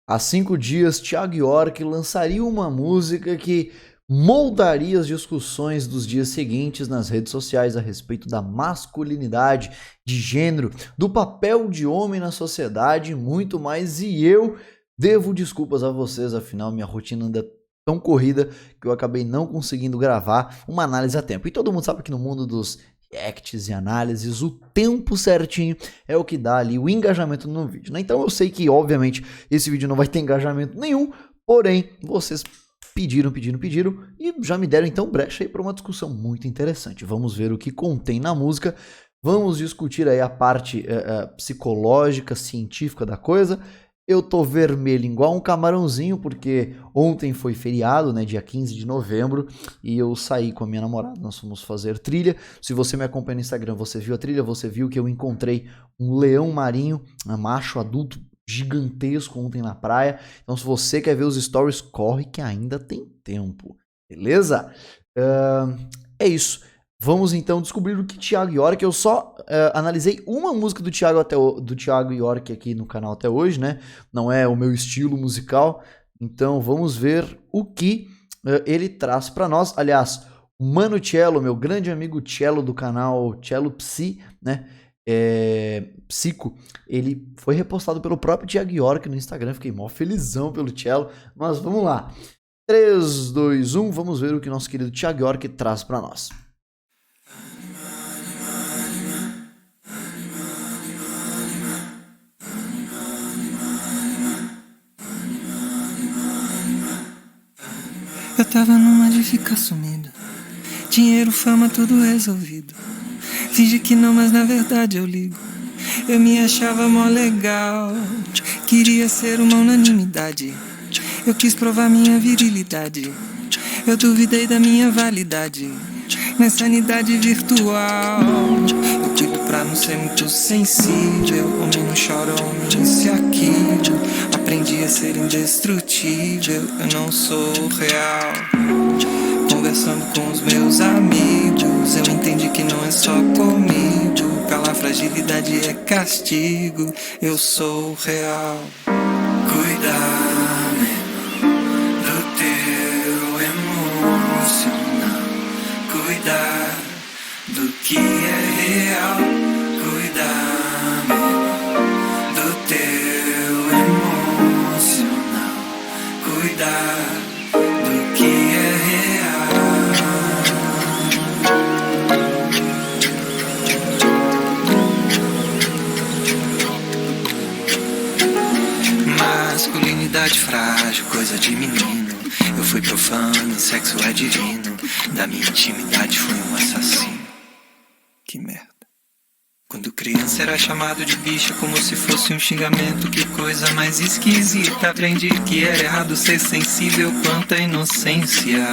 Há 5 dias, Thiago York lançaria uma música que moldaria as discussões dos dias seguintes nas redes sociais a respeito da masculinidade, de gênero, do papel de homem na sociedade e muito mais. E eu devo desculpas a vocês, afinal minha rotina anda tão corrida que eu acabei não conseguindo gravar uma análise a tempo. E todo mundo sabe que no mundo dos reacts e análises, o tempo certinho é o que dá ali o engajamento no vídeo, né? Então eu sei que, obviamente, esse vídeo não vai ter engajamento nenhum, porém, vocês pediram e já me deram então brecha aí para uma discussão muito interessante. Vamos ver o que contém na música, vamos discutir aí a parte psicológica, científica da coisa. Eu tô vermelho igual um camarãozinho, porque ontem foi feriado, né, dia 15 de novembro, e eu saí com a minha namorada, nós fomos fazer trilha. Se você me acompanha no Instagram, você viu a trilha, você viu que eu encontrei um leão marinho, um macho adulto gigantesco ontem na praia. Então se você quer ver os stories, corre que ainda tem tempo, beleza? É isso. Vamos então descobrir o que Thiago York. Eu só analisei uma música do Thiago York aqui no canal até hoje, né? Não é o meu estilo musical. Então vamos ver o que ele traz para nós. Aliás, o Mano Cello, meu grande amigo Cello do canal Cello Psi, né? Psico, ele foi repostado pelo próprio Thiago York no Instagram. Fiquei mó felizão pelo Cello. Mas vamos lá. 3, 2, 1. Vamos ver o que nosso querido Thiago York traz para nós. Eu tava numa de ficar sumido, dinheiro, fama, tudo resolvido. Finge que não, mas na verdade eu ligo. Eu me achava mó legal, queria ser uma unanimidade. Eu quis provar minha virilidade, eu duvidei da minha validade nessa sanidade virtual. Eu cuido pra não ser muito sensível, homem não chora, homem se aquilo. Aprendi a ser indestrutível, eu não sou real. Conversando com os meus amigos, eu entendi que não é só comigo. Pela fragilidade é castigo, eu sou real. Cuidar do teu emocional, cuidar do que é real, cuidar do teu emocional, cuidar do que é real. Masculinidade frágil, coisa de menino. Eu fui profano, sexo é divino. Da minha intimidade fui um assassino. Que merda. Quando criança era chamado de bicha como se fosse um xingamento. Que coisa mais esquisita. Aprendi que era errado ser sensível quanto à inocência.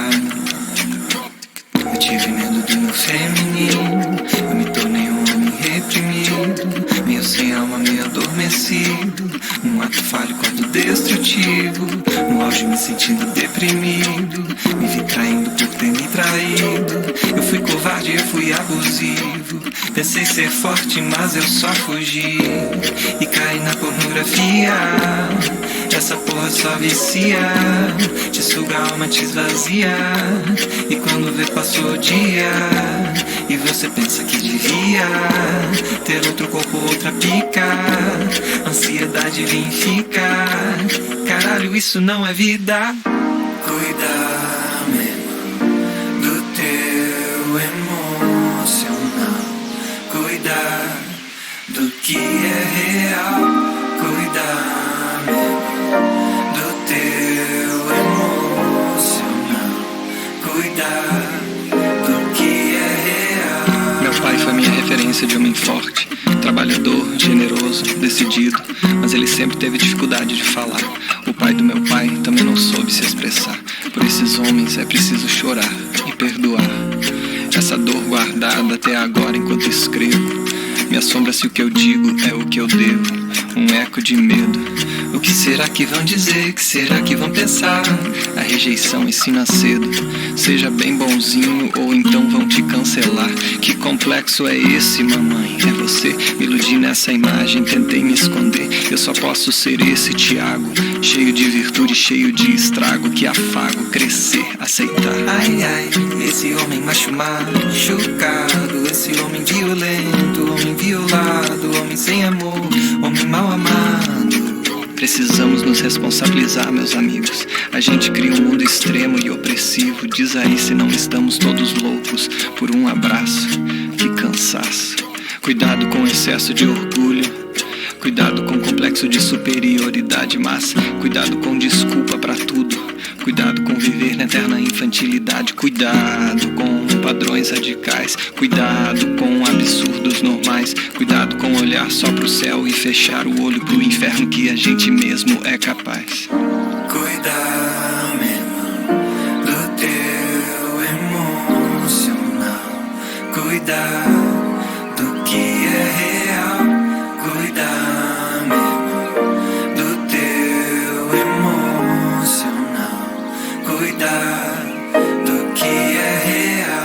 Eu tive medo do meu feminino. Eu me tornei um homem reprimido, meio sem alma, meio adormecido. Um ato falho quanto destrutivo. No auge me sentindo deprimido. Me vi traindo por ter me traído. Eu fui covarde, eu fui abusivo. Pensei ser forte, mas eu só fugi e caí na pornografia. Essa porra só vicia, te suga a alma, te esvazia. E quando vê passou o dia e você pensa que devia ter outro corpo, outra pica. Ansiedade vem ficar. Caralho, isso não é vida. Cuidar mesmo do teu emocional, cuidar do que é real, cuidar mesmo do teu emocional, cuidar do que é real. Meu pai foi minha referência de homem forte, trabalhador, generoso, decidido, mas ele sempre teve dificuldade de falar. O pai do meu pai também não soube se expressar. Por esses homens é preciso chorar e perdoar. Essa dor guardada até agora enquanto escrevo me assombra se o que eu digo é o que eu devo. Um eco de medo. O que será que vão dizer? Que será que vão pensar? A rejeição ensina cedo. Seja bem bonzinho ou então vão te cancelar. Que complexo é esse, mamãe? É você? Me iludi nessa imagem, tentei me esconder. Eu só posso ser esse Tiago, cheio de virtude, cheio de estrago. Que afago, crescer, aceitar. Ai, ai, esse homem machucado, esse homem violento, homem violado, homem sem amor, homem mal amado. Precisamos nos responsabilizar, meus amigos. A gente cria um mundo extremo e opressivo. Diz aí se não estamos todos loucos por um abraço. Que cansaço. Cuidado com o excesso de orgulho. Cuidado com o complexo de superioridade, mas cuidado com desculpa pra tudo. Cuidado com viver na eterna infantilidade. Cuidado com padrões radicais. Cuidado com absurdos normais. Cuidado com olhar só pro céu e fechar o olho pro inferno que a gente mesmo é capaz. Cuidado, meu irmão, do teu emocional. Cuidado do que é real. Cuidado, meu irmão, do teu emocional. Cuidado do que é real.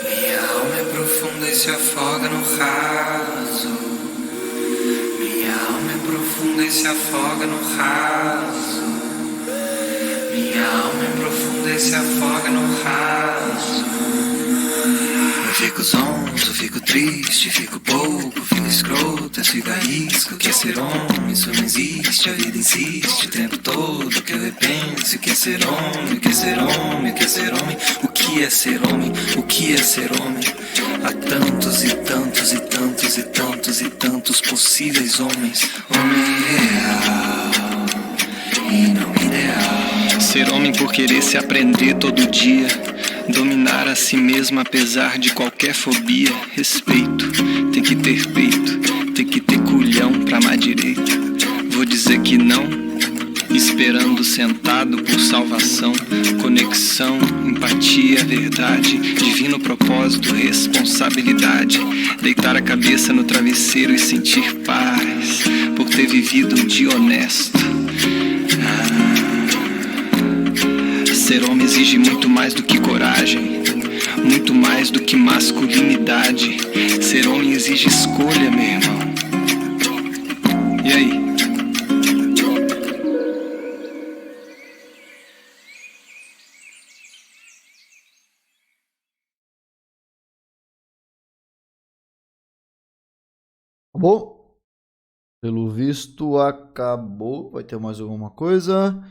Minha alma é profunda e se afoga no raso. Minha alma é profunda e se afoga no raso. Minha alma é profunda e se afoga no raso. Eu fico zonzo, fico triste, fico pouco, fico escroto, eu sigo a risco. O que é ser homem? Isso não existe, a vida insiste o tempo todo que eu repenso. O que é ser homem? O que é ser homem? O que é ser homem? O que é ser homem? O que é ser homem? Há tantos e tantos e tantos e tantos e tantos possíveis homens. Homem real e não ideal. Ser homem por querer se aprender todo dia. Dominar a si mesmo apesar de qualquer fobia. Respeito, tem que ter peito, tem que ter culhão pra amar direito. Vou dizer que não, esperando sentado por salvação. Conexão, empatia, verdade, divino propósito, responsabilidade. Deitar a cabeça no travesseiro e sentir paz por ter vivido um dia honesto. Ser homem exige muito mais do que coragem, muito mais do que masculinidade. Ser homem exige escolha, meu irmão. E aí? Acabou? Pelo visto, acabou. Vai ter mais alguma coisa?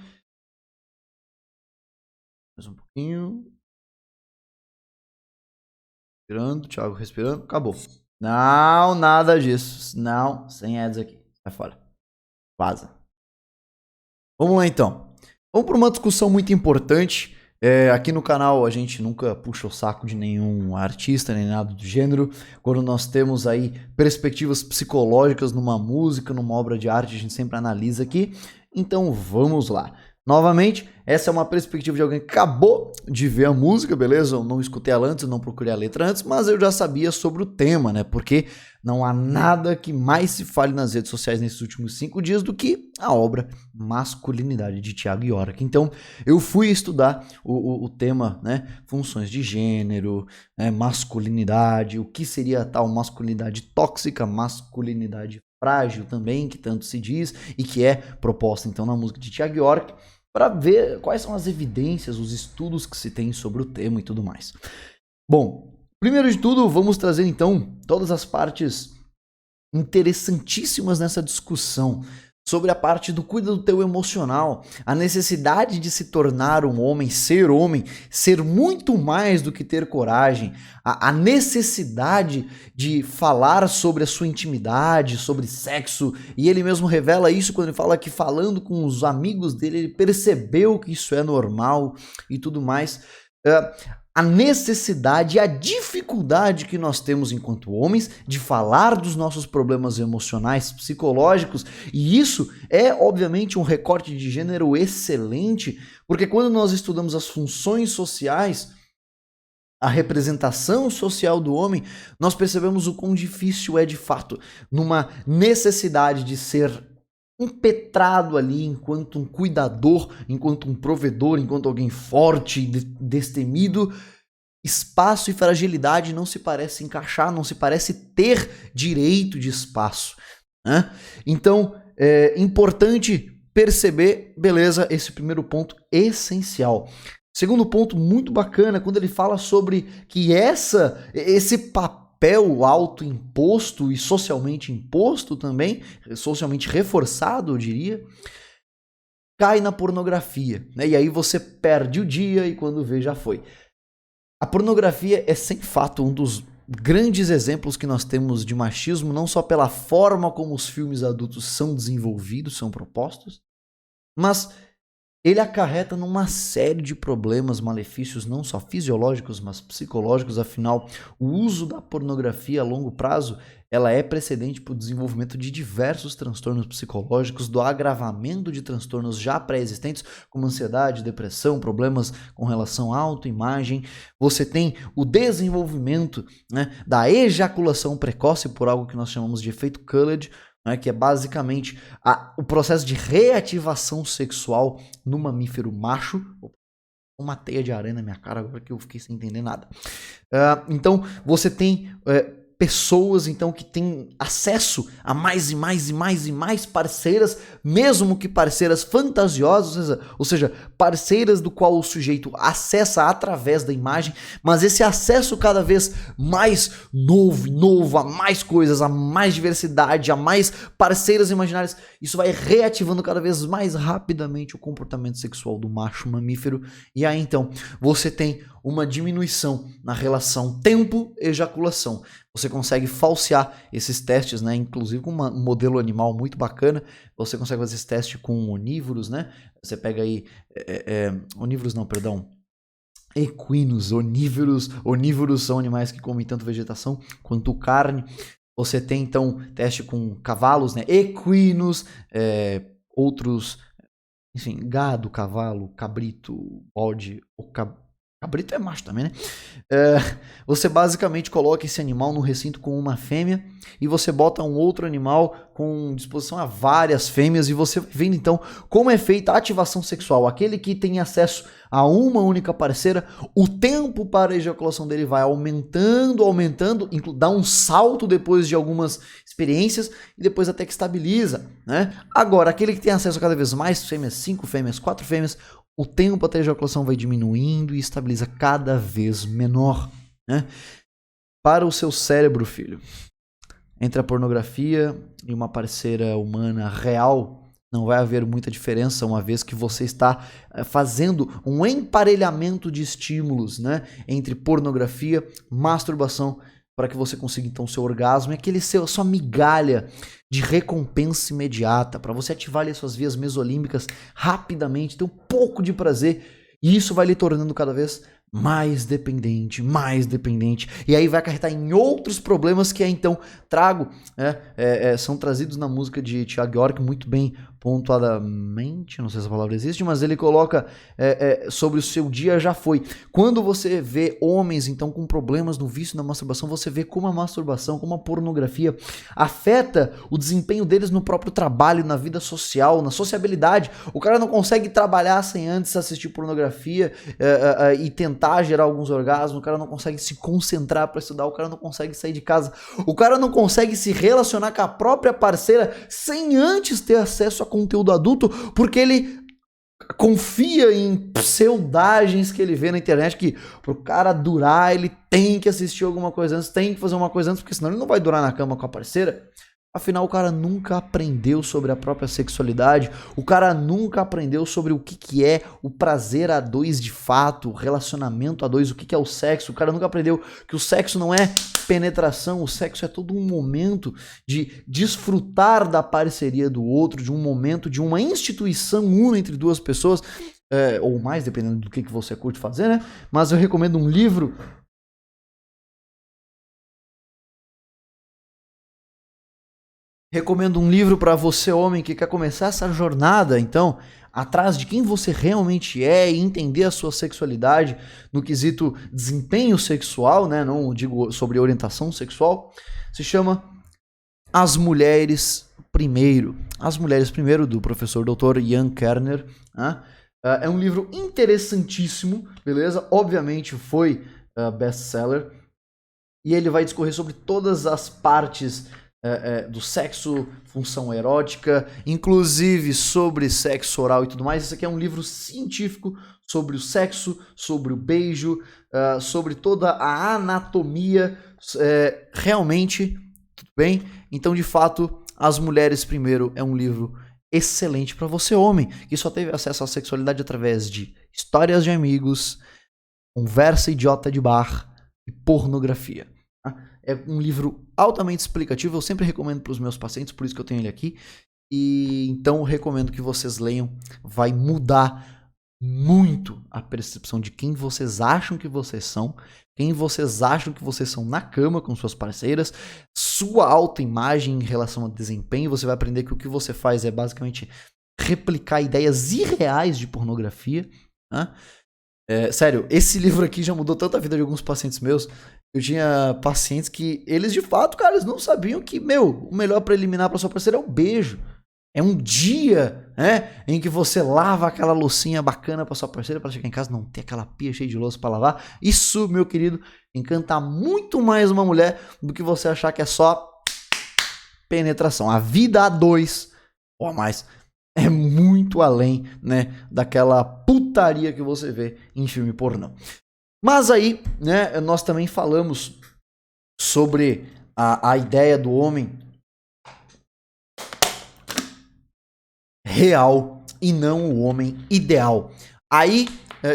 Mais um pouquinho. Respirando, Thiago respirando. Acabou. Não, nada disso. Não, sem ads aqui. Sai fora. Vaza. Vamos lá então. Vamos para uma discussão muito importante. Aqui no canal a gente nunca puxa o saco de nenhum artista, nem nada do gênero. Quando nós temos aí perspectivas psicológicas numa música, numa obra de arte, a gente sempre analisa aqui. Então vamos lá. Novamente, essa é uma perspectiva de alguém que acabou de ver a música, beleza? Eu não escutei ela antes, eu não procurei a letra antes, mas eu já sabia sobre o tema, né? Porque não há nada que mais se fale nas redes sociais nesses últimos 5 dias do que a obra Masculinidade de Thiago York. Então, eu fui estudar o tema, né? Funções de gênero, né? Masculinidade, o que seria a tal masculinidade tóxica, masculinidade frágil também, que tanto se diz e que é proposta então na música de Thiago York, para ver quais são as evidências, os estudos que se tem sobre o tema e tudo mais. Bom, primeiro de tudo, vamos trazer então todas as partes interessantíssimas nessa discussão sobre a parte do cuida do teu emocional, a necessidade de se tornar um homem, ser muito mais do que ter coragem, a necessidade de falar sobre a sua intimidade, sobre sexo, e ele mesmo revela isso quando ele fala que falando com os amigos dele, ele percebeu que isso é normal e tudo mais. A necessidade e a dificuldade que nós temos enquanto homens de falar dos nossos problemas emocionais, psicológicos, e isso é obviamente um recorte de gênero excelente, porque quando nós estudamos as funções sociais, a representação social do homem, nós percebemos o quão difícil é de fato, numa necessidade de ser impetrado ali enquanto um cuidador, enquanto um provedor, enquanto alguém forte, destemido, espaço e fragilidade não se parece encaixar, não se parece ter direito de espaço, né? Então, é importante perceber, beleza, esse primeiro ponto essencial. Segundo ponto muito bacana, quando ele fala sobre que esse papel autoimposto e socialmente imposto também, socialmente reforçado, eu diria, cai na pornografia, né? E aí você perde o dia e quando vê já foi. A pornografia é sem fato um dos grandes exemplos que nós temos de machismo, não só pela forma como os filmes adultos são desenvolvidos, são propostos, mas ele acarreta numa série de problemas, malefícios, não só fisiológicos, mas psicológicos. Afinal, o uso da pornografia a longo prazo, ela é precedente para o desenvolvimento de diversos transtornos psicológicos, do agravamento de transtornos já pré-existentes, como ansiedade, depressão, problemas com relação à autoimagem. Você tem o desenvolvimento, né, da ejaculação precoce por algo que nós chamamos de efeito Coolidge, né, que é basicamente o processo de reativação sexual no mamífero macho. Uma teia de aranha na minha cara agora que eu fiquei sem entender nada. Então você tem pessoas então que têm acesso a mais e mais e mais e mais parceiras, mesmo que parceiras fantasiosas, ou seja, parceiras do qual o sujeito acessa através da imagem, mas esse acesso cada vez mais novo, a mais coisas, a mais diversidade, a mais parceiras imaginárias, isso vai reativando cada vez mais rapidamente o comportamento sexual do macho mamífero, e aí então você tem uma diminuição na relação tempo-ejaculação. Você consegue falsear esses testes, né? Inclusive com um modelo animal muito bacana. Você consegue fazer esse teste com onívoros, né? Você pega aí... onívoros não, perdão. Equinos, onívoros. Onívoros são animais que comem tanto vegetação quanto carne. Você tem, então, teste com cavalos, né? Equinos, outros... Enfim, gado, cavalo, cabrito, bode, cabrito é macho também, né? Você basicamente coloca esse animal no recinto com uma fêmea e você bota um outro animal com disposição a várias fêmeas e você vendo então como é feita a ativação sexual. Aquele que tem acesso a uma única parceira, o tempo para a ejaculação dele vai aumentando, dá um salto depois de algumas experiências e depois até que estabiliza, né? Agora, aquele que tem acesso a cada vez mais fêmeas, 5 fêmeas, 4 fêmeas, o tempo até a ejaculação vai diminuindo e estabiliza cada vez menor, né? Para o seu cérebro, filho, entre a pornografia e uma parceira humana real, não vai haver muita diferença, uma vez que você está fazendo um emparelhamento de estímulos, né, entre pornografia, masturbação, para que você consiga então o seu orgasmo e sua migalha de recompensa imediata, para você ativar ali as suas vias mesolímbicas rapidamente, ter um pouco de prazer, e isso vai lhe tornando cada vez mais dependente, e aí vai acarretar em outros problemas que então são trazidos na música de Thiago York muito bem pontuadamente, não sei se essa palavra existe, mas ele coloca sobre o seu dia já foi. Quando você vê homens então com problemas no vício da masturbação, você vê como a masturbação, como a pornografia afeta o desempenho deles no próprio trabalho, na vida social, na sociabilidade. O cara não consegue trabalhar sem antes assistir pornografia e tentar gerar alguns orgasmos, o cara não consegue se concentrar para estudar, o cara não consegue sair de casa, o cara não consegue se relacionar com a própria parceira sem antes ter acesso a conteúdo adulto, porque ele confia em pseudagens que ele vê na internet, que pro cara durar ele tem que assistir alguma coisa antes, tem que fazer uma coisa antes, porque senão ele não vai durar na cama com a parceira. Afinal, o cara nunca aprendeu sobre a própria sexualidade, o cara nunca aprendeu sobre o que é o prazer a dois de fato, o relacionamento a dois, o que é o sexo, o cara nunca aprendeu que o sexo não é penetração, o sexo é todo um momento de desfrutar da parceria do outro, de um momento, de uma instituição una entre duas pessoas, ou mais, dependendo do que você curte fazer, né? Mas eu recomendo um livro... Recomendo um livro para você, homem, que quer começar essa jornada, então, atrás de quem você realmente é e entender a sua sexualidade no quesito desempenho sexual, né? Não digo sobre orientação sexual, se chama As Mulheres Primeiro. As Mulheres Primeiro, do professor Dr. Ian Kerner. Né? É um livro interessantíssimo, beleza? Obviamente foi best-seller. E ele vai discorrer sobre todas as partes do sexo, função erótica, inclusive sobre sexo oral e tudo mais. Esse aqui é um livro científico sobre o sexo, sobre o beijo, sobre toda a anatomia. Realmente, tudo bem? Então, de fato, As Mulheres Primeiro é um livro excelente para você, homem, que só teve acesso à sexualidade através de histórias de amigos, conversa idiota de bar e pornografia. É um livro altamente explicativo, eu sempre recomendo para os meus pacientes, por isso que eu tenho ele aqui. E então recomendo que vocês leiam, vai mudar muito a percepção de quem vocês acham que vocês são, quem vocês acham que vocês são na cama com suas parceiras, sua autoimagem em relação ao desempenho. Você vai aprender que o que você faz é basicamente replicar ideias irreais de pornografia. Né? Sério, esse livro aqui já mudou tanto a vida de alguns pacientes meus. Eu tinha pacientes que eles de fato, cara, eles não sabiam que, o melhor preliminar para sua parceira é o beijo. É um dia, né, em que você lava aquela loucinha bacana para sua parceira para chegar em casa não ter aquela pia cheia de louça para lavar. Isso, meu querido, encanta muito mais uma mulher do que você achar que é só penetração. A vida a dois ou a mais é muito além, né, daquela putaria que você vê em filme pornô. Mas aí, né, nós também falamos sobre a ideia do homem real e não o homem ideal. Aí,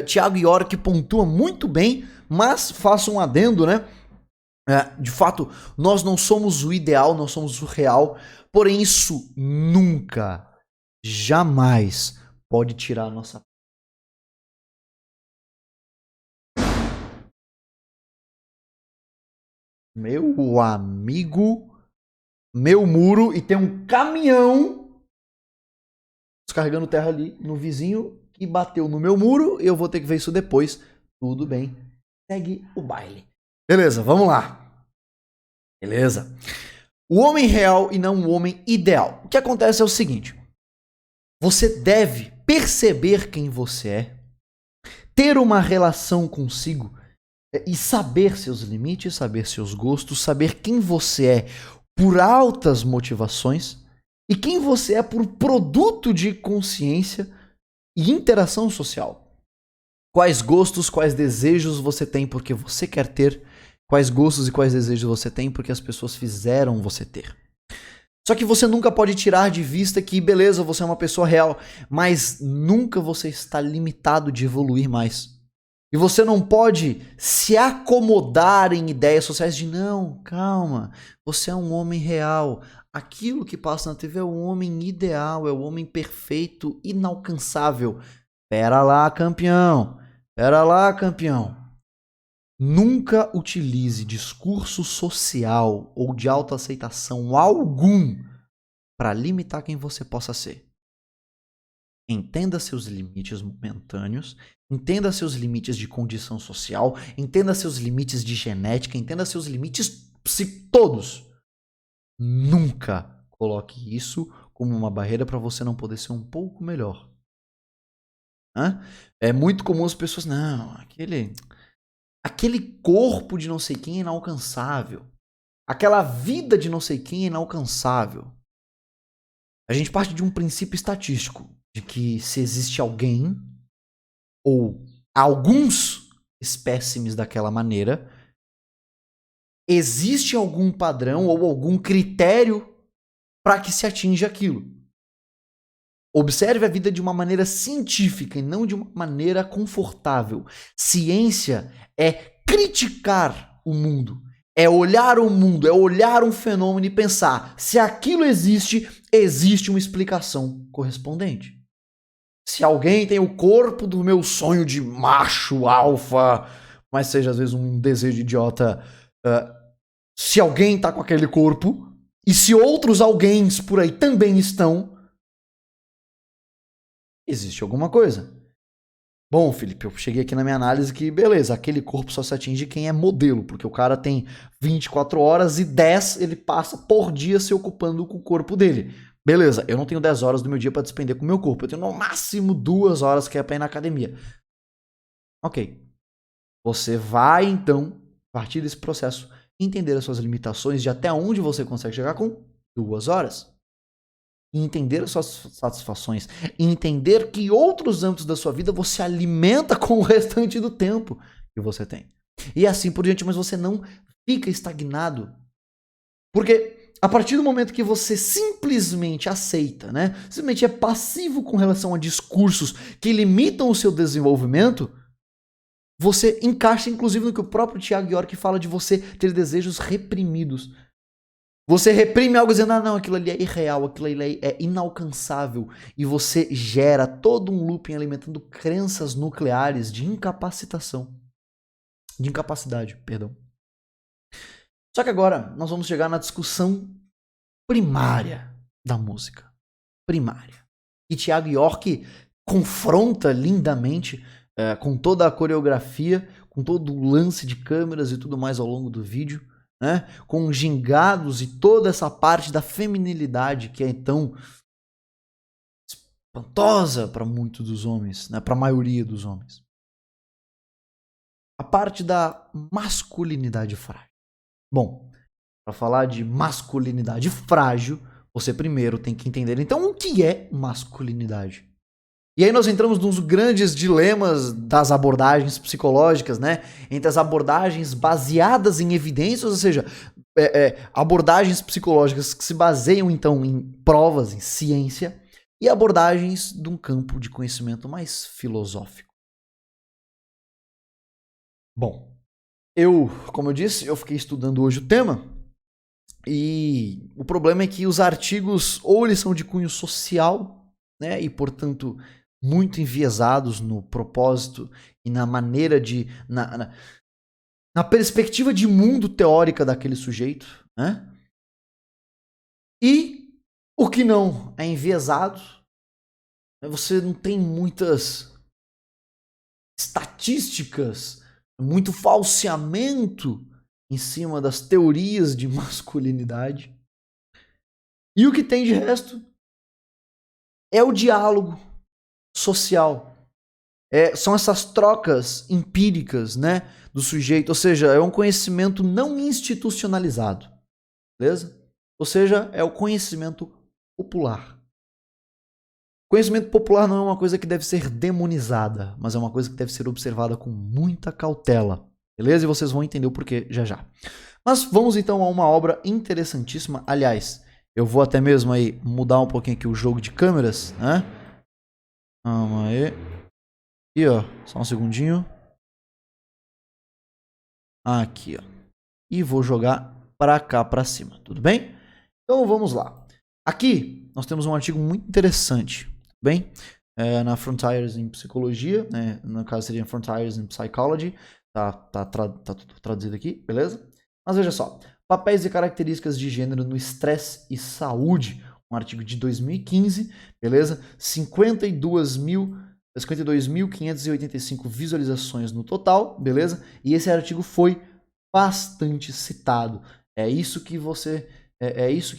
Thiago York pontua muito bem, mas faça um adendo, né? De fato, nós não somos o ideal, nós somos o real, porém isso nunca, jamais pode tirar a nossa. Meu amigo, meu muro, e tem um caminhão descarregando terra ali no vizinho que bateu no meu muro. Eu vou ter que ver isso depois. Tudo bem, segue o baile. Beleza, vamos lá. Beleza. O homem real e não o homem ideal. O que acontece é o seguinte: você deve perceber quem você é, ter uma relação consigo e saber seus limites, saber seus gostos, saber quem você é por altas motivações e quem você é por produto de consciência e interação social. Quais gostos, quais desejos você tem porque você quer ter, quais gostos e quais desejos você tem porque as pessoas fizeram você ter. Só que você nunca pode tirar de vista que, beleza, você é uma pessoa real, mas nunca você está limitado de evoluir mais. E você não pode se acomodar em ideias sociais de não, calma, você é um homem real. Aquilo que passa na TV é o homem ideal, é o homem perfeito, inalcançável. Pera lá, campeão. Pera lá, campeão. Nunca utilize discurso social ou de autoaceitação algum para limitar quem você possa ser. Entenda seus limites momentâneos, entenda seus limites de condição social, entenda seus limites de genética, entenda seus limites todos. Nunca coloque isso como uma barreira para você não poder ser um pouco melhor. É muito comum as pessoas, não, aquele corpo de não sei quem é inalcançável. Aquela vida de não sei quem é inalcançável. A gente parte de um princípio estatístico, de que se existe alguém ou alguns espécimes daquela maneira, existe algum padrão ou algum critério para que se atinja aquilo. Observe a vida de uma maneira científica e não de uma maneira confortável. Ciência é criticar o mundo, é olhar o mundo, é olhar um fenômeno e pensar se aquilo existe, existe uma explicação correspondente. Se alguém tem o corpo do meu sonho de macho alfa, mas seja às vezes um desejo idiota, se alguém tá com aquele corpo, e se outros alguéms por aí também estão, existe alguma coisa. Bom, Felipe, eu cheguei aqui na minha análise que, beleza, aquele corpo só se atinge quem é modelo, porque o cara tem 24 horas e 10 ele passa por dia se ocupando com o corpo dele. Beleza, eu não tenho 10 horas do meu dia para despender com o meu corpo, eu tenho no máximo 2 horas que é para ir na academia. Ok. Você vai, então, a partir desse processo, entender as suas limitações de até onde você consegue chegar com 2 horas. E entender as suas satisfações. E entender que outros âmbitos da sua vida você alimenta com o restante do tempo que você tem. E assim por diante, mas você não fica estagnado. Porque a partir do momento que você simplesmente aceita, né? Simplesmente é passivo com relação a discursos que limitam o seu desenvolvimento, você encaixa inclusive no que o próprio Thiago York fala de você ter desejos reprimidos. Você reprime algo dizendo, não, aquilo ali é irreal, aquilo ali é inalcançável. E você gera todo um looping alimentando crenças nucleares de incapacitação. De incapacidade, perdão. Só que agora nós vamos chegar na discussão primária da música. Primária. E Thiago York confronta lindamente com toda a coreografia, com todo o lance de câmeras e tudo mais ao longo do vídeo. Né, com gingados e toda essa parte da feminilidade que é tão espantosa para muitos dos homens, né, para a maioria dos homens. A parte da masculinidade frágil. Bom, para falar de masculinidade frágil, você primeiro tem que entender então o que é masculinidade. E aí nós entramos nos grandes dilemas das abordagens psicológicas, né? Entre as abordagens baseadas em evidências, ou seja, abordagens psicológicas que se baseiam então em provas, em ciência, e abordagens de um campo de conhecimento mais filosófico. Bom, como eu disse, eu fiquei estudando hoje o tema, e o problema é que os artigos ou eles são de cunho social, né? E portanto muito enviesados no propósito e na maneira de... Na perspectiva de mundo teórica daquele sujeito, né? E o que não é enviesado, você não tem muitas estatísticas, muito falseamento em cima das teorias de masculinidade. E o que tem de resto é o diálogo social. São essas trocas empíricas, né, do sujeito, ou seja, é um conhecimento não institucionalizado, beleza? Ou seja, é o conhecimento popular. Conhecimento popular não é uma coisa que deve ser demonizada, mas é uma coisa que deve ser observada com muita cautela, beleza? E vocês vão entender o porquê já já. Mas vamos então a uma obra interessantíssima, aliás, eu vou até mesmo aí mudar um pouquinho aqui o jogo de câmeras, né? Calma aí. E ó, só um segundinho. Aqui, ó. E vou jogar pra cá, pra cima, tudo bem? Então vamos lá. Aqui nós temos um artigo muito interessante, bem? Na Frontiers em Psicologia, né? No caso seria Frontiers in Psychology. Tá tudo traduzido aqui, beleza? Mas veja só. Papéis e características de gênero no estresse e saúde. Um artigo de 2015, beleza? 52.585 visualizações no total, beleza? E esse artigo foi bastante citado. É isso que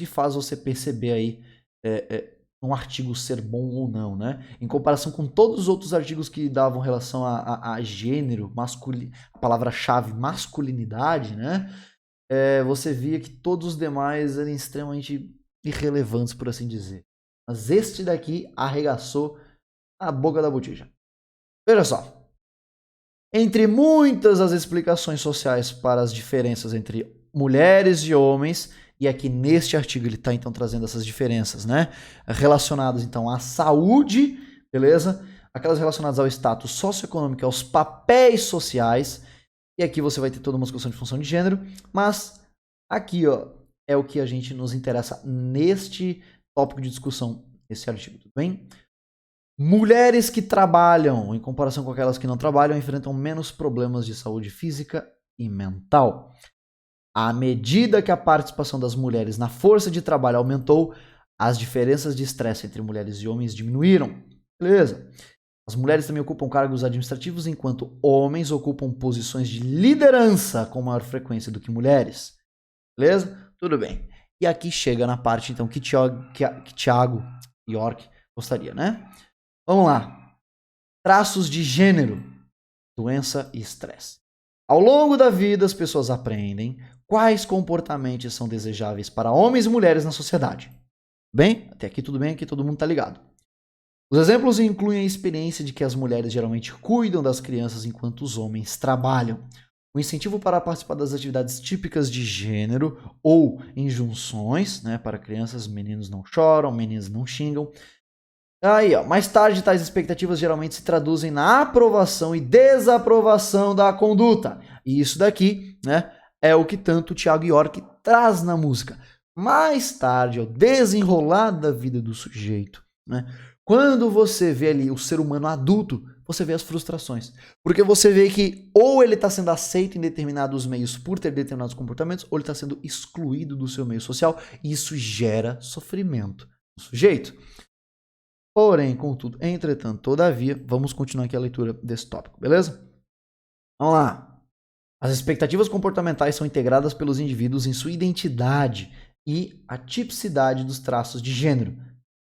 faz você perceber aí um artigo ser bom ou não, né? Em comparação com todos os outros artigos que davam relação a gênero, a palavra-chave masculinidade, né? Você via que todos os demais eram extremamente irrelevantes, por assim dizer. Mas este daqui arregaçou a boca da botija. Veja só. Entre muitas as explicações sociais para as diferenças entre mulheres e homens, e aqui neste artigo ele está então trazendo essas diferenças, né? Relacionadas então à saúde, beleza? Aquelas relacionadas ao status socioeconômico, aos papéis sociais, e aqui você vai ter toda uma discussão de função de gênero, mas aqui, ó, é o que a gente nos interessa neste tópico de discussão, esse artigo, tudo bem? Mulheres que trabalham, em comparação com aquelas que não trabalham, enfrentam menos problemas de saúde física e mental. À medida que a participação das mulheres na força de trabalho aumentou, as diferenças de estresse entre mulheres e homens diminuíram. Beleza. As mulheres também ocupam cargos administrativos, enquanto homens ocupam posições de liderança com maior frequência do que mulheres. Beleza? Tudo bem. E aqui chega na parte, então, que Thiago York gostaria, né? Vamos lá. Traços de gênero, doença e estresse. Ao longo da vida, as pessoas aprendem quais comportamentos são desejáveis para homens e mulheres na sociedade. Bem? Até aqui tudo bem, aqui todo mundo tá ligado. Os exemplos incluem a experiência de que as mulheres geralmente cuidam das crianças enquanto os homens trabalham. O incentivo para participar das atividades típicas de gênero ou injunções, né, para crianças, meninos não choram, meninas não xingam. Aí, ó, mais tarde, tais expectativas geralmente se traduzem na aprovação e desaprovação da conduta. E isso daqui, né, é o que tanto o Thiago York traz na música. Mais tarde, ao desenrolar da vida do sujeito, né, quando você vê ali o ser humano adulto, você vê as frustrações. Porque você vê que ou ele está sendo aceito em determinados meios por ter determinados comportamentos, ou ele está sendo excluído do seu meio social, e isso gera sofrimento no sujeito. Porém, contudo, entretanto, todavia, vamos continuar aqui a leitura desse tópico, beleza? Vamos lá. As expectativas comportamentais são integradas pelos indivíduos em sua identidade e a tipicidade dos traços de gênero.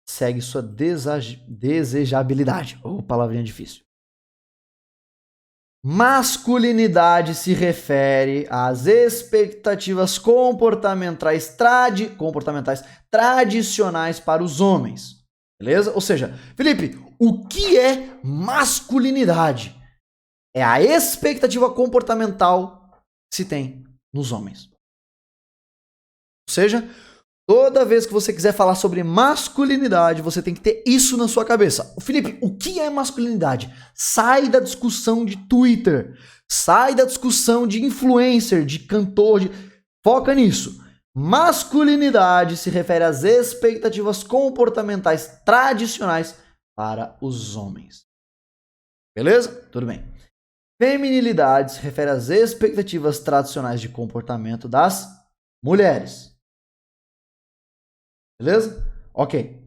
Segue sua desejabilidade. Ou palavrinha difícil. Masculinidade se refere às expectativas comportamentais tradicionais para os homens. Beleza? Ou seja, Felipe, o que é masculinidade? É a expectativa comportamental que se tem nos homens. Ou seja, toda vez que você quiser falar sobre masculinidade, você tem que ter isso na sua cabeça. Felipe, o que é masculinidade? Sai da discussão de Twitter. Sai da discussão de influencer, de cantor. Foca nisso. Masculinidade se refere às expectativas comportamentais tradicionais para os homens. Beleza? Tudo bem. Feminilidade se refere às expectativas tradicionais de comportamento das mulheres. Beleza? Ok.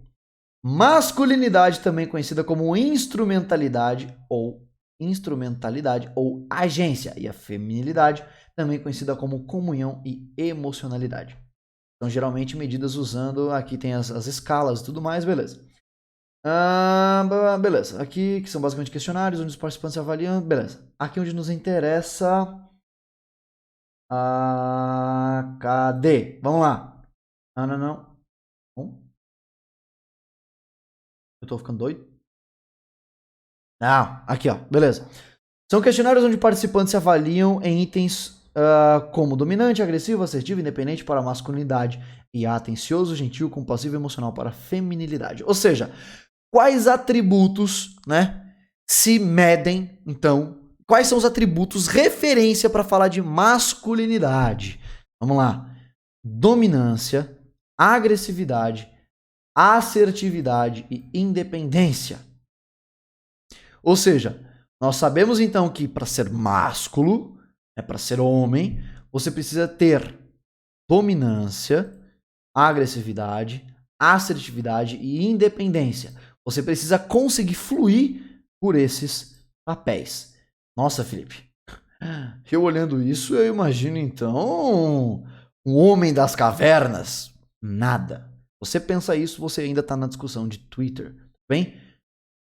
Masculinidade, também conhecida como instrumentalidade ou agência. E a feminilidade, também conhecida como comunhão e emocionalidade. São geralmente medidas usando, aqui tem as escalas e tudo mais, beleza. Beleza. Aqui, que são basicamente questionários, onde os participantes avaliam, beleza. Aqui onde nos interessa... cadê? Vamos lá. Não. Eu tô ficando doido? Não, aqui ó, beleza. São questionários onde participantes se avaliam em itens como dominante, agressivo, assertivo, independente para a masculinidade e atencioso, gentil, compassivo e emocional para a feminilidade. Ou seja, quais atributos, né, se medem, então, quais são os atributos referência para falar de masculinidade? Vamos lá. Dominância, agressividade, assertividade e independência. Ou seja, nós sabemos então que para ser másculo, para ser homem, você precisa ter dominância, agressividade, assertividade e independência. Você precisa conseguir fluir por esses papéis. Nossa, Felipe, eu olhando isso, eu imagino então um homem das cavernas. Nada. Você pensa isso, você ainda está na discussão de Twitter, bem?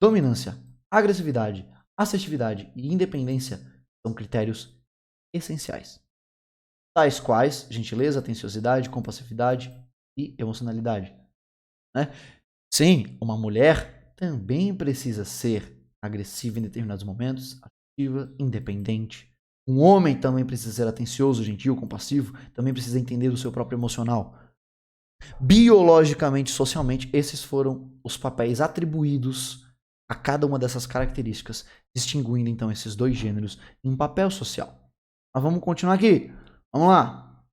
Dominância, agressividade, assertividade e independência são critérios essenciais, tais quais gentileza, atenciosidade, compassividade e emocionalidade, né? Sim, uma mulher também precisa ser agressiva em determinados momentos, ativa, independente. Um homem também precisa ser atencioso, gentil, compassivo, também precisa entender o seu próprio emocional. Biologicamente, socialmente, esses foram os papéis atribuídos a cada uma dessas características, distinguindo então esses dois gêneros em um papel social. Mas vamos continuar aqui. Vamos lá.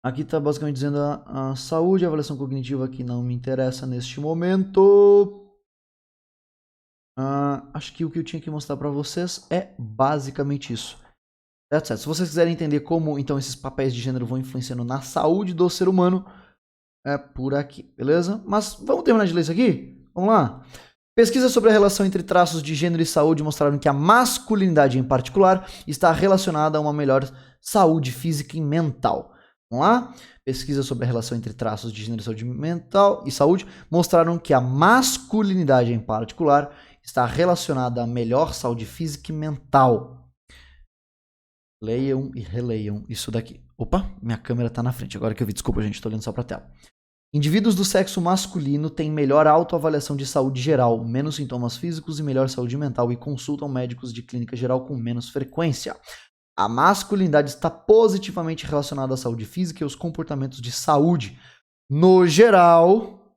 Aqui está basicamente dizendo a saúde, a avaliação cognitiva que não me interessa neste momento. Acho que o que eu tinha que mostrar para vocês é basicamente isso. Certo? Se vocês quiserem entender como então esses papéis de gênero vão influenciando na saúde do ser humano, é por aqui, beleza? Mas vamos terminar de ler isso aqui? Vamos lá. Pesquisas sobre a relação entre traços de gênero e saúde mostraram que a masculinidade em particular está relacionada a uma melhor saúde física e mental. Vamos lá? Pesquisas sobre a relação entre traços de gênero e saúde mostraram que a masculinidade em particular está relacionada a melhor saúde física e mental. Leiam e releiam isso daqui. Opa, minha câmera tá na frente. Agora que eu vi, desculpa, gente, tô olhando só pra tela. Indivíduos do sexo masculino têm melhor autoavaliação de saúde geral, menos sintomas físicos e melhor saúde mental e consultam médicos de clínica geral com menos frequência. A masculinidade está positivamente relacionada à saúde física e aos comportamentos de saúde. No geral,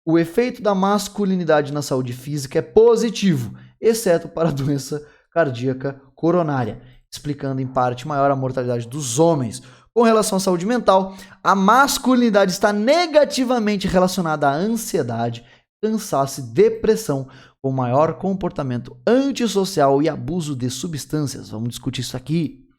o efeito da masculinidade na saúde física é positivo, exceto para a doença cardíaca coronária, explicando em parte maior a mortalidade dos homens. Com relação à saúde mental, a masculinidade está negativamente relacionada à ansiedade, cansaço e depressão, com maior comportamento antissocial e abuso de substâncias. Vamos discutir isso aqui.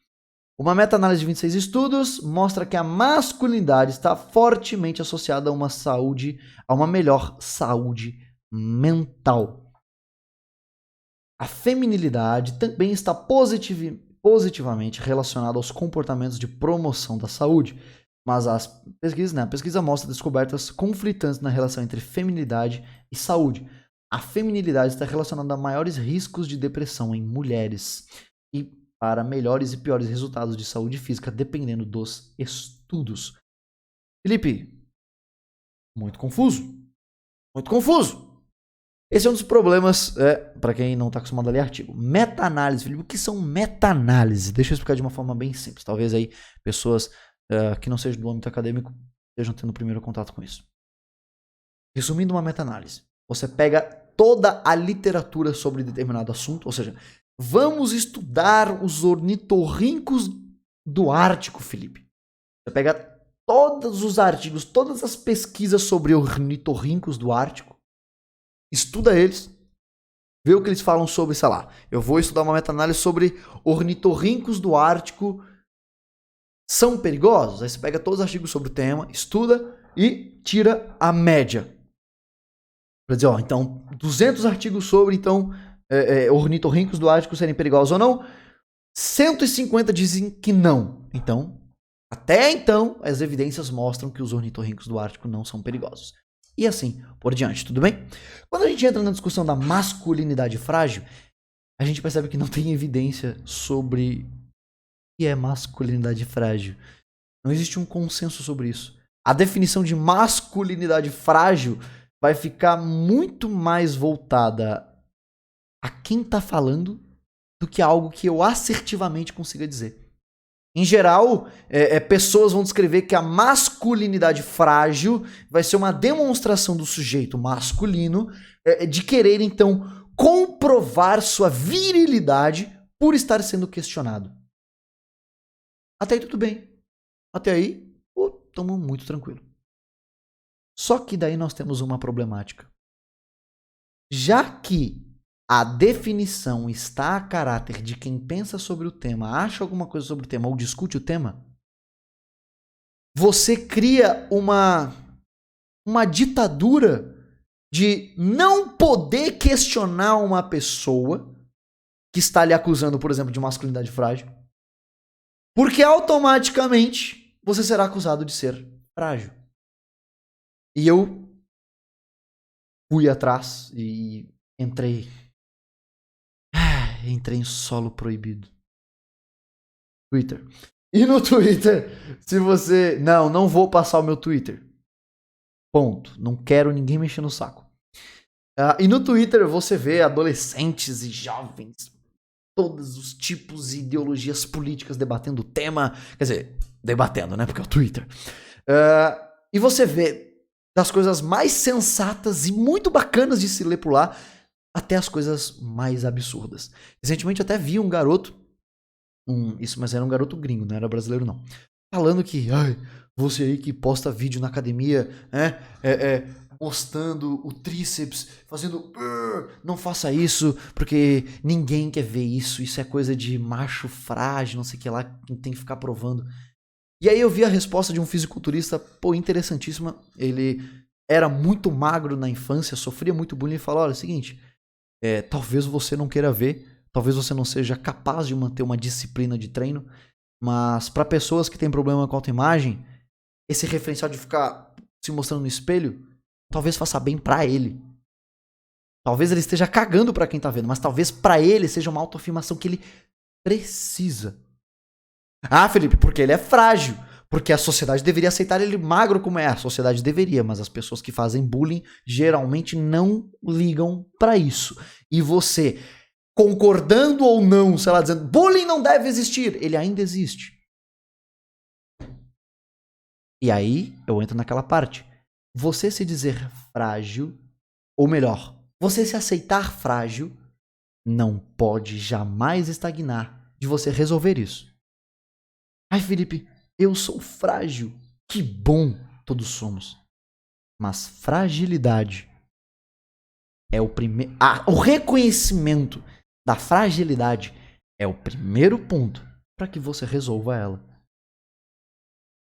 Uma meta-análise de 26 estudos mostra que a masculinidade está fortemente associada a uma melhor saúde mental. A feminilidade também está positivamente relacionada aos comportamentos de promoção da saúde, mas a pesquisa mostra descobertas conflitantes na relação entre feminilidade e saúde. A feminilidade está relacionada a maiores riscos de depressão em mulheres e para melhores e piores resultados de saúde física, dependendo dos estudos. Felipe, muito confuso. Muito confuso. Esse é um dos problemas, para quem não está acostumado a ler artigo. Meta-análise, Felipe, o que são meta-análise? Deixa eu explicar de uma forma bem simples. Talvez aí pessoas que não sejam do âmbito acadêmico estejam tendo o primeiro contato com isso. Resumindo uma meta-análise, você pega toda a literatura sobre determinado assunto, ou seja, vamos estudar os ornitorrincos do Ártico, Felipe. Você pega todos os artigos, todas as pesquisas sobre ornitorrincos do Ártico, estuda eles, vê o que eles falam sobre, sei lá, eu vou estudar uma meta-análise sobre ornitorrincos do Ártico são perigosos? Aí você pega todos os artigos sobre o tema, estuda e tira a média. Para dizer, então, 200 artigos sobre, ornitorrincos do Ártico serem perigosos ou não, 150 dizem que não. Então, até então, as evidências mostram que os ornitorrincos do Ártico não são perigosos. E assim por diante, tudo bem? Quando a gente entra na discussão da masculinidade frágil, a gente percebe que não tem evidência sobre o que é masculinidade frágil. Não existe um consenso sobre isso. A definição de masculinidade frágil vai ficar muito mais voltada a quem está falando do que algo que eu assertivamente consiga dizer. Em geral, pessoas vão descrever que a masculinidade frágil vai ser uma demonstração do sujeito masculino de querer, então, comprovar sua virilidade por estar sendo questionado. Até aí tudo bem. Até aí, estamos muito tranquilo. Só que daí nós temos uma problemática. Já que a definição está a caráter de quem pensa sobre o tema, acha alguma coisa sobre o tema ou discute o tema, você cria uma ditadura de não poder questionar uma pessoa que está lhe acusando, por exemplo, de masculinidade frágil, porque automaticamente você será acusado de ser frágil. E eu fui atrás e entrei em solo proibido. Twitter. E no Twitter, se você... Não vou passar o meu Twitter. Ponto. Não quero ninguém mexer no saco. E no Twitter você vê adolescentes e jovens, todos os tipos e ideologias políticas debatendo o tema. Quer dizer, debatendo, né? Porque é o Twitter. E você vê das coisas mais sensatas e muito bacanas de se ler por lá, até as coisas mais absurdas. Recentemente eu até vi um garoto, mas era um garoto gringo, não era brasileiro não, falando que, você aí que posta vídeo na academia, mostrando o tríceps, fazendo, não faça isso, porque ninguém quer ver isso é coisa de macho frágil, não sei o que lá, tem que ficar provando. E aí eu vi a resposta de um fisiculturista, interessantíssima, ele era muito magro na infância, sofria muito bullying, ele fala, olha, é o seguinte, talvez você não queira ver, talvez você não seja capaz de manter uma disciplina de treino, mas para pessoas que têm problema com autoimagem, esse referencial de ficar se mostrando no espelho, talvez faça bem pra ele. Talvez ele esteja cagando pra quem tá vendo, mas talvez pra ele seja uma autoafirmação que ele precisa. Ah, Felipe, porque ele é frágil. Porque a sociedade deveria aceitar ele magro como é. A sociedade deveria, mas as pessoas que fazem bullying geralmente não ligam pra isso. E você, concordando ou não, sei lá, dizendo bullying não deve existir, ele ainda existe. E aí eu entro naquela parte. Você se dizer frágil, ou melhor, você se aceitar frágil, não pode jamais estagnar de você resolver isso. Ai, Felipe, eu sou frágil. Que bom, todos somos. Mas fragilidade é o primeiro... o reconhecimento da fragilidade é o primeiro ponto para que você resolva ela.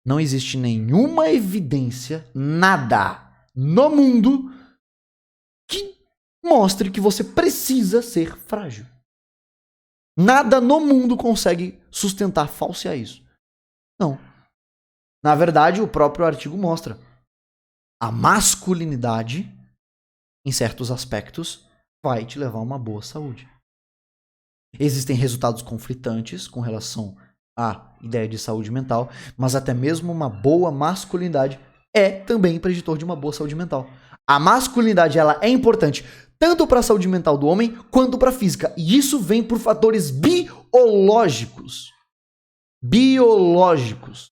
Não existe nenhuma evidência, nada no mundo que mostre que você precisa ser frágil. Nada no mundo consegue sustentar, falsear isso. Não. Na verdade, o próprio artigo mostra. A masculinidade, em certos aspectos, vai te levar a uma boa saúde. Existem resultados conflitantes com relação à ideia de saúde mental, mas até mesmo uma boa masculinidade é também preditor de uma boa saúde mental. A masculinidade, ela é importante tanto para a saúde mental do homem quanto para a física. E isso vem por fatores biológicos. Biológicos.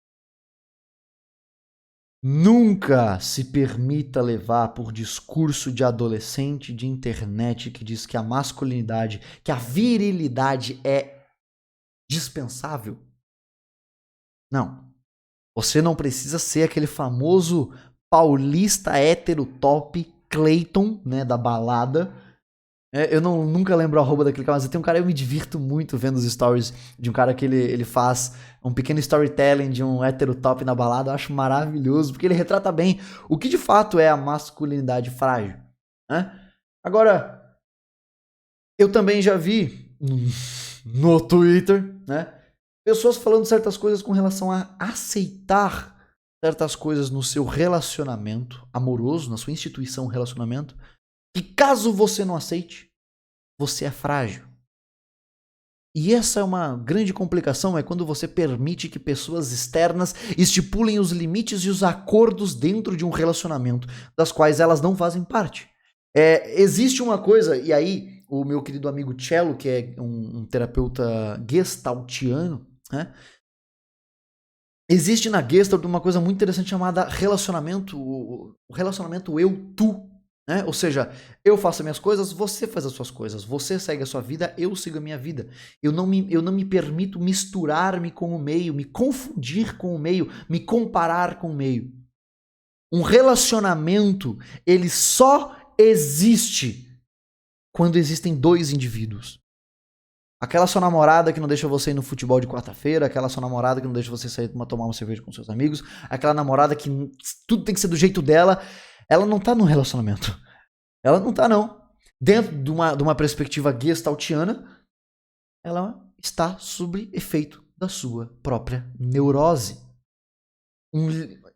Nunca se permita levar por discurso de adolescente de internet que diz que a masculinidade, que a virilidade é dispensável. Não. Você não precisa ser aquele famoso paulista hétero top Clayton, né, da balada. Eu nunca lembro a arroba daquele cara, mas tem um cara, eu me divirto muito vendo os stories de um cara que ele faz um pequeno storytelling de um hétero top na balada. Eu acho maravilhoso, porque ele retrata bem o que de fato é a masculinidade frágil, né? Agora, eu também já vi no Twitter, né, pessoas falando certas coisas com relação a aceitar certas coisas no seu relacionamento amoroso, na sua instituição relacionamento, que caso você não aceite, você é frágil. E essa é uma grande complicação, é quando você permite que pessoas externas estipulem os limites e os acordos dentro de um relacionamento, das quais elas não fazem parte. Existe uma coisa, e aí o meu querido amigo Cello, que é um terapeuta gestaltiano, né? Existe na Gestalt uma coisa muito interessante chamada relacionamento, o relacionamento eu-tu. Né? Ou seja, eu faço as minhas coisas, você faz as suas coisas. Você segue a sua vida, eu sigo a minha vida. Eu não me permito misturar-me com o meio, me confundir com o meio, me comparar com o meio. Um relacionamento, ele só existe quando existem dois indivíduos. Aquela sua namorada que não deixa você ir no futebol de quarta-feira, aquela sua namorada que não deixa você sair pra tomar uma cerveja com seus amigos, aquela namorada que tudo tem que ser do jeito dela, ela não tá num relacionamento. Ela não tá, não. Dentro de uma perspectiva gestaltiana, ela está sob efeito da sua própria neurose.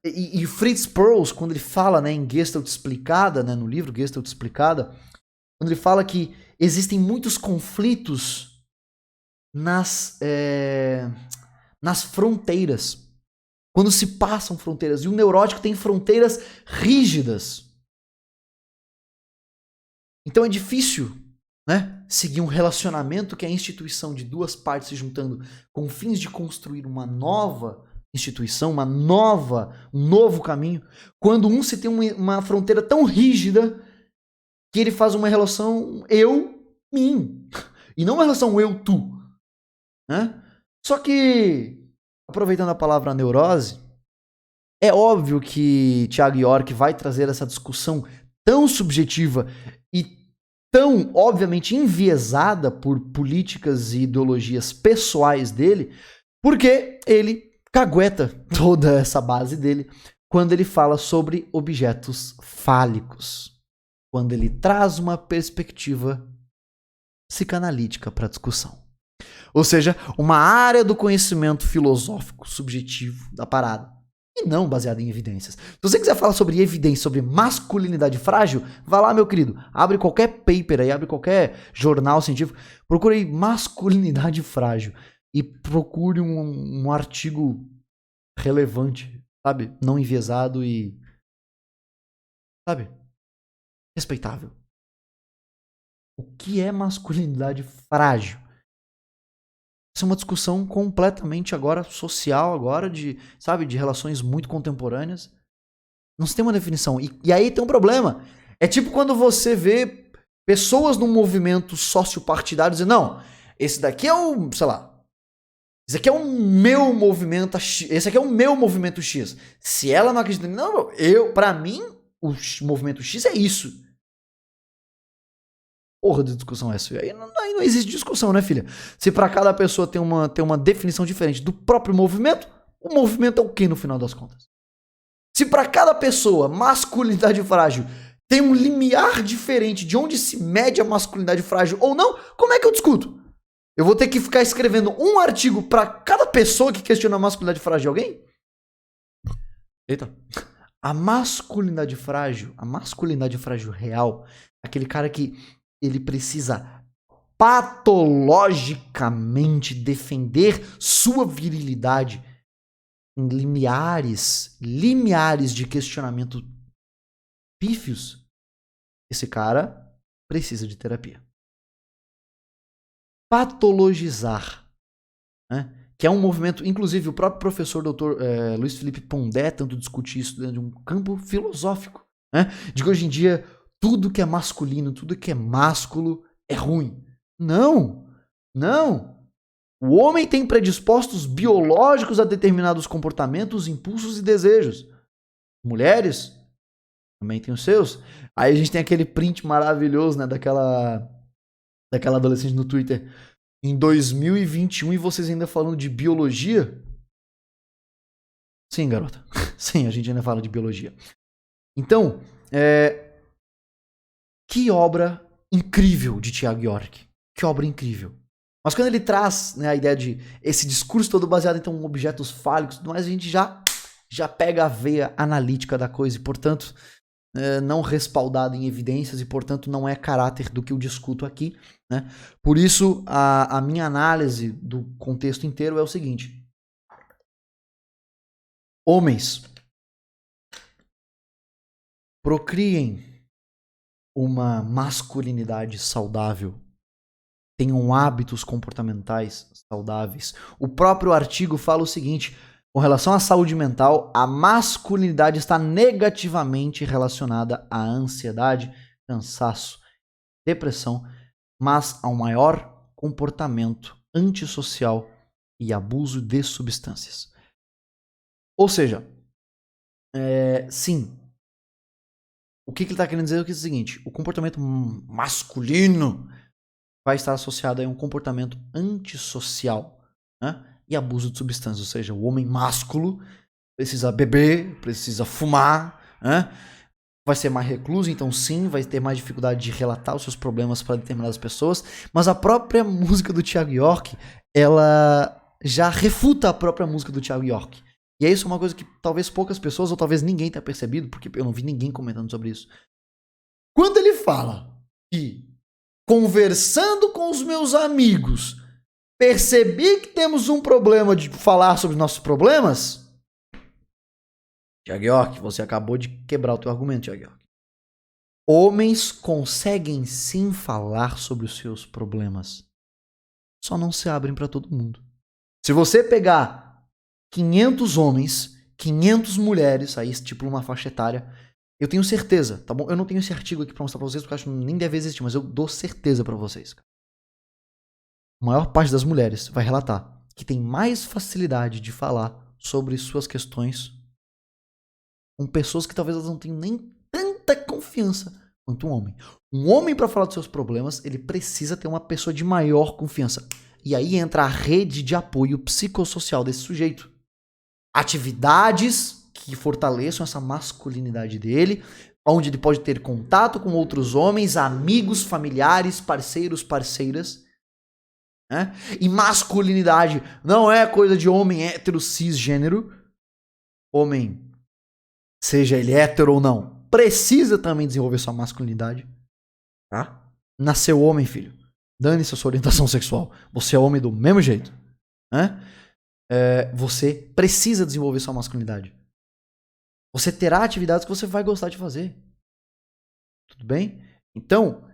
E Fritz Perls, quando ele fala, né, em Gestalt Explicada, né, no livro Gestalt Explicada, quando ele fala que existem muitos conflitos nas fronteiras, quando se passam fronteiras, e o neurótico tem fronteiras rígidas. Então é difícil, né, seguir um relacionamento que é a instituição de duas partes se juntando com fins de construir uma nova instituição, um novo caminho, quando um se tem uma fronteira tão rígida que ele faz uma relação eu-mim, e não uma relação eu-tu. Né? Só que, aproveitando a palavra neurose, é óbvio que Thiago York vai trazer essa discussão tão subjetiva e tão, obviamente, enviesada por políticas e ideologias pessoais dele, porque ele cagueta toda essa base dele quando ele fala sobre objetos fálicos, quando ele traz uma perspectiva psicanalítica para a discussão. Ou seja, uma área do conhecimento filosófico subjetivo da parada, e não baseada em evidências. Se você quiser falar sobre evidência, sobre masculinidade frágil, vá lá, meu querido, abre qualquer paper aí, abre qualquer jornal científico, procure aí masculinidade frágil e procure um artigo relevante, sabe? Não enviesado e, sabe? Respeitável. O que é masculinidade frágil? Essa é uma discussão completamente agora social, agora de, sabe, de relações muito contemporâneas. Não se tem uma definição. E aí tem um problema. É tipo quando você vê pessoas num movimento sociopartidário dizendo, não, esse daqui é o, sei lá, esse aqui é o meu movimento, esse aqui é o meu movimento X. Se ela não acredita, não, pra mim, o movimento X é isso. Porra de discussão é essa? Aí não existe discussão, né, filha? Se pra cada pessoa tem uma definição diferente do próprio movimento, o movimento é o que no final das contas? Se pra cada pessoa, masculinidade frágil, tem um limiar diferente de onde se mede a masculinidade frágil ou não, como é que eu discuto? Eu vou ter que ficar escrevendo um artigo pra cada pessoa que questiona a masculinidade frágil de alguém? Eita. A masculinidade frágil real, aquele cara que ele precisa patologicamente defender sua virilidade em limiares de questionamento pífios. Esse cara precisa de terapia. Patologizar, né? Que é um movimento, inclusive o próprio professor Dr. Luiz Felipe Pondé tanto discute isso dentro de um campo filosófico, né? De que hoje em dia tudo que é masculino, tudo que é másculo é ruim. Não, não. O homem tem predispostos biológicos a determinados comportamentos, impulsos e desejos. Mulheres também têm os seus. Aí a gente tem aquele print maravilhoso, né, daquela adolescente no Twitter em 2021 e vocês ainda falando de biologia? Sim, garota. Sim, a gente ainda fala de biologia. Então, que obra incrível de Thiago York. Que obra incrível. Mas quando ele traz, né, a ideia de esse discurso todo baseado então, em objetos fálicos e tudo mais, a gente já pega a veia analítica da coisa e, portanto, não respaldado em evidências e, portanto, não é caráter do que eu discuto aqui, né? Por isso, a minha análise do contexto inteiro é o seguinte. Homens, procriem uma masculinidade saudável, tenham hábitos comportamentais saudáveis. O próprio artigo fala o seguinte, com relação à saúde mental, a masculinidade está negativamente relacionada à ansiedade, cansaço, depressão, mas ao maior comportamento antissocial e abuso de substâncias. Ou seja, sim, o que ele está querendo dizer é o seguinte, o comportamento masculino vai estar associado a um comportamento antissocial, né? E abuso de substâncias, ou seja, o homem másculo precisa beber, precisa fumar, né? Vai ser mais recluso, então sim, vai ter mais dificuldade de relatar os seus problemas para determinadas pessoas, mas a própria música do Thiago York, ela já refuta a própria música do Thiago York. E é isso uma coisa que talvez poucas pessoas, ou talvez ninguém tenha percebido, porque eu não vi ninguém comentando sobre isso. Quando ele fala que, conversando com os meus amigos, percebi que temos um problema de falar sobre nossos problemas, Thiago York, você acabou de quebrar o teu argumento, Thiago York. Homens conseguem sim falar sobre os seus problemas, só não se abrem para todo mundo. Se você pegar 500 homens, 500 mulheres, aí estipula uma faixa etária, eu tenho certeza, tá bom? Eu não tenho esse artigo aqui pra mostrar pra vocês, porque eu acho que nem deve existir, mas eu dou certeza pra vocês. A maior parte das mulheres vai relatar que tem mais facilidade de falar sobre suas questões com pessoas que talvez elas não tenham nem tanta confiança quanto um homem. Um homem, para falar dos seus problemas, ele precisa ter uma pessoa de maior confiança. E aí entra a rede de apoio psicossocial desse sujeito. Atividades que fortaleçam essa masculinidade dele, onde ele pode ter contato com outros homens, amigos, familiares, parceiros, parceiras. Né? E masculinidade não é coisa de homem hétero cisgênero. Homem, seja ele hétero ou não, precisa também desenvolver sua masculinidade. Tá? Nasceu homem, filho. Dane-se a sua orientação sexual. Você é homem do mesmo jeito. Né? Você precisa desenvolver sua masculinidade. Você terá atividades que você vai gostar de fazer. Tudo bem? Então,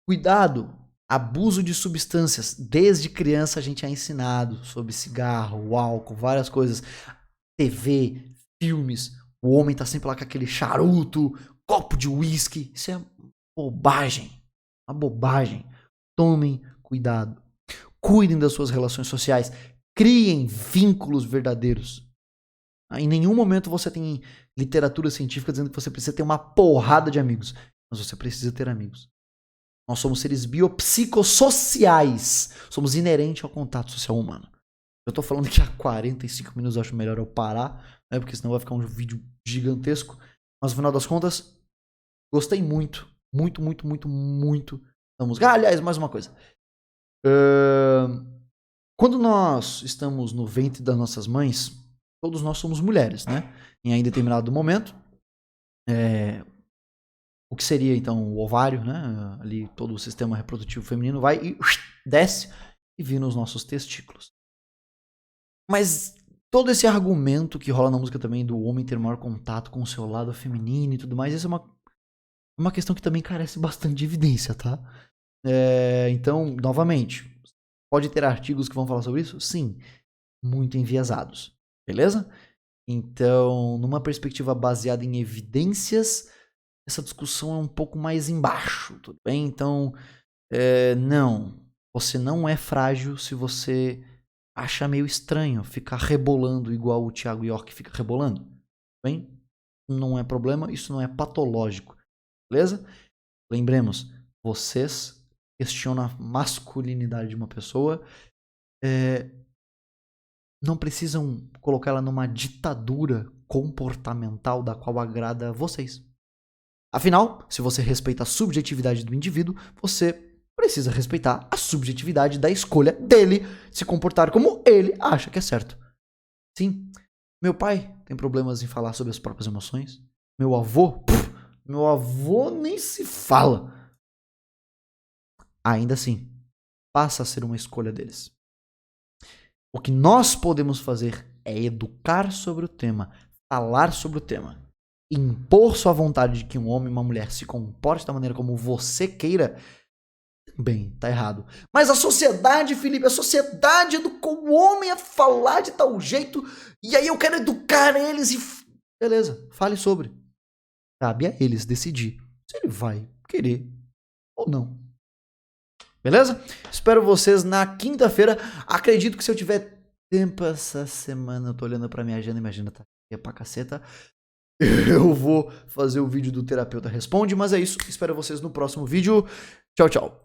cuidado. Abuso de substâncias. Desde criança a gente é ensinado sobre cigarro, álcool, várias coisas. TV, filmes. O homem tá sempre lá com aquele charuto, copo de uísque. Isso é bobagem. Uma bobagem. Tomem cuidado. Cuidem das suas relações sociais. Criem vínculos verdadeiros. Em nenhum momento você tem literatura científica dizendo que você precisa ter uma porrada de amigos. Mas você precisa ter amigos. Nós somos seres biopsicossociais. Somos inerentes ao contato social humano. Eu tô falando que há 45 minutos eu acho melhor eu parar, né? Porque senão vai ficar um vídeo gigantesco. Mas no final das contas, gostei muito. Muito, muito, muito, muito da música. Aliás, mais uma coisa. Quando nós estamos no ventre das nossas mães, todos nós somos mulheres, né? Em determinado momento, o que seria então o ovário, né? Ali todo o sistema reprodutivo feminino vai e desce e vira os nossos testículos. Mas todo esse argumento que rola na música também do homem ter maior contato com o seu lado feminino e tudo mais, isso é uma questão que também carece bastante de evidência, tá? Então, novamente, pode ter artigos que vão falar sobre isso? Sim, muito enviesados, beleza? Então, numa perspectiva baseada em evidências, essa discussão é um pouco mais embaixo, tudo bem? Então, não, você não é frágil se você acha meio estranho ficar rebolando igual o Thiago York fica rebolando, tudo bem? Não é problema, isso não é patológico, beleza? Lembremos, vocês questionam a masculinidade de uma pessoa, não precisam colocar ela numa ditadura comportamental da qual agrada a vocês. Afinal, se você respeita a subjetividade do indivíduo, você precisa respeitar a subjetividade da escolha dele se comportar como ele acha que é certo. Sim, meu pai tem problemas em falar sobre as próprias emoções. Meu avô nem se fala. Ainda assim, passa a ser uma escolha deles. O que nós podemos fazer é educar sobre o tema, falar sobre o tema, impor sua vontade de que um homem e uma mulher se comportem da maneira como você queira. Bem, tá errado. Mas a sociedade, Felipe, a sociedade educou o homem a falar de tal jeito, e aí eu quero educar eles e... Beleza, fale sobre. Cabe a eles decidir se ele vai querer ou não. Beleza? Espero vocês na quinta-feira. Acredito que se eu tiver tempo essa semana, eu tô olhando pra minha agenda tá aqui pra caceta, eu vou fazer o vídeo do Terapeuta Responde, mas é isso. Espero vocês no próximo vídeo. Tchau, tchau.